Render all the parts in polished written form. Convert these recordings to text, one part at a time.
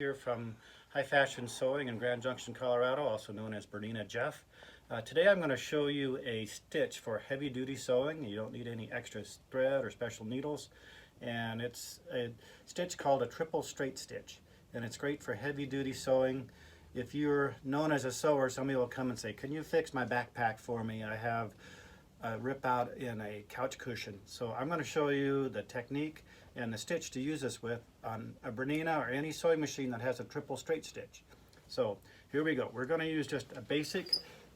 Here from High Fashion Sewing in Grand Junction, Colorado, also known as Bernina Jeff. Today I'm going to show you a stitch for heavy duty sewing. You don't need any extra thread or special needles, and it's a stitch called a triple straight stitch, and it's great for heavy duty sewing. If you're known as a sewer, somebody will come and say, can you fix my backpack for me? I have a rip out in a couch cushion. So I'm going to show you the technique and the stitch to use this with on a Bernina or any sewing machine that has a triple straight stitch. So here we go. We're going to use just a basic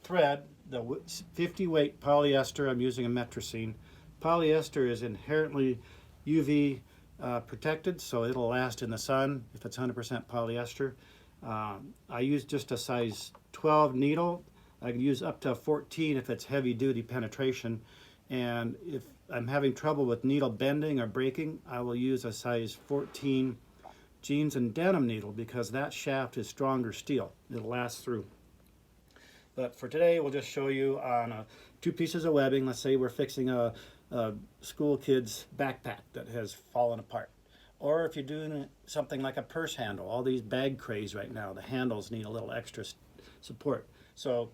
thread, the 50 weight polyester. I'm using a metricine. Polyester is inherently UV protected, so it'll last in the sun if it's 100% polyester. I use just a size 12 needle. I can use up to 14 if it's heavy duty penetration, and if I'm having trouble with needle bending or breaking, I will use a size 14 jeans and denim needle because that shaft is stronger steel. It'll last through. But for today, we'll just show you on two pieces of webbing. Let's say we're fixing a school kid's backpack that has fallen apart. Or if you're doing something like a purse handle, all these bag craze right now, the handles need a little extra support. So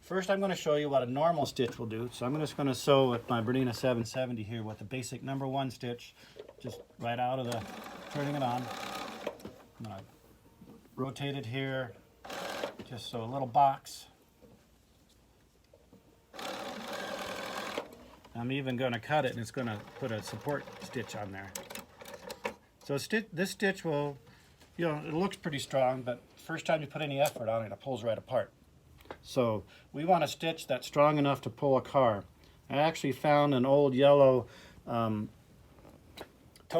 first I'm going to show you what a normal stitch will do. So I'm just going to sew with my Bernina 770 here with the basic #1 stitch, just right out of the, turning it on. I'm going to rotate it here, just so a little box. I'm even going to cut it, and it's going to put a support stitch on there. So this stitch will, it looks pretty strong, but first time you put any effort on it, it pulls right apart. So we want a stitch that's strong enough to pull a car. I actually found an old yellow toe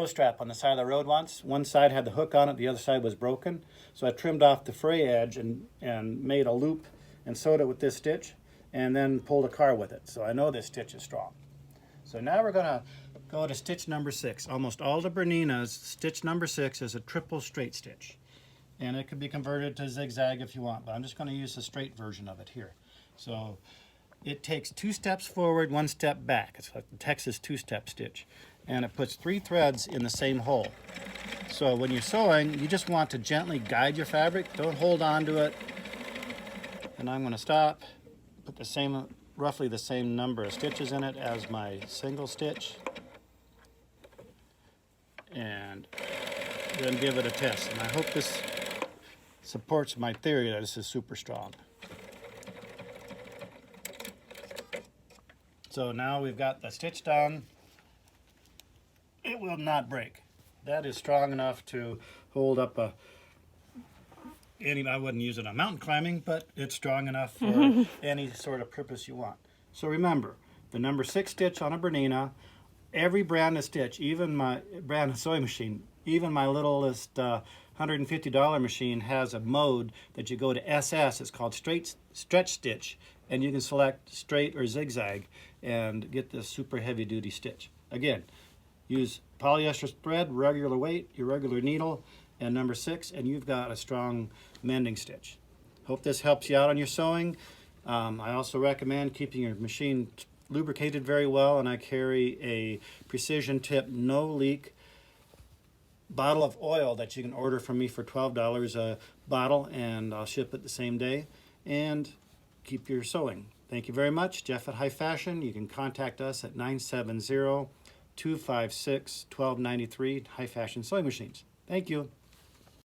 strap on the side of the road once. One side had the hook on it, the other side was broken. So I trimmed off the fray edge and made a loop and sewed it with this stitch and then pulled a car with it. So I know this stitch is strong. So now we're going to go to stitch number 6. Almost all the Berninas, stitch number 6 is a triple straight stitch. And it could be converted to zigzag if you want, but I'm just going to use the straight version of it here. So it takes 2 steps forward, 1 step back. It's like the Texas 2-step stitch. And it puts 3 threads in the same hole. So when you're sewing, you just want to gently guide your fabric. Don't hold on to it. And I'm going to stop, put the same, roughly the same number of stitches in it as my single stitch. And then give it a test. And I hope this supports my theory that this is super strong. So now we've got the stitch done. It will not break. That is strong enough to hold up I wouldn't use it on mountain climbing, but it's strong enough for any sort of purpose you want. So remember, the number 6 stitch on a Bernina, every brand of stitch, even my brand of sewing machine, even my littlest $150 machine has a mode that you go to SS. It's called stretch stitch, and you can select straight or zigzag and get this super heavy duty stitch. Again, use polyester thread, regular weight, your regular needle, and number 6, and you've got a strong mending stitch. Hope this helps you out on your sewing. I also recommend keeping your machine lubricated very well, and I carry a precision tip, no leak bottle of oil that you can order from me for $12 a bottle, and I'll ship it the same day. And keep your sewing. Thank you very much. Jeff at High Fashion. You can contact us at 970-256-1293 High Fashion Sewing Machines. Thank you.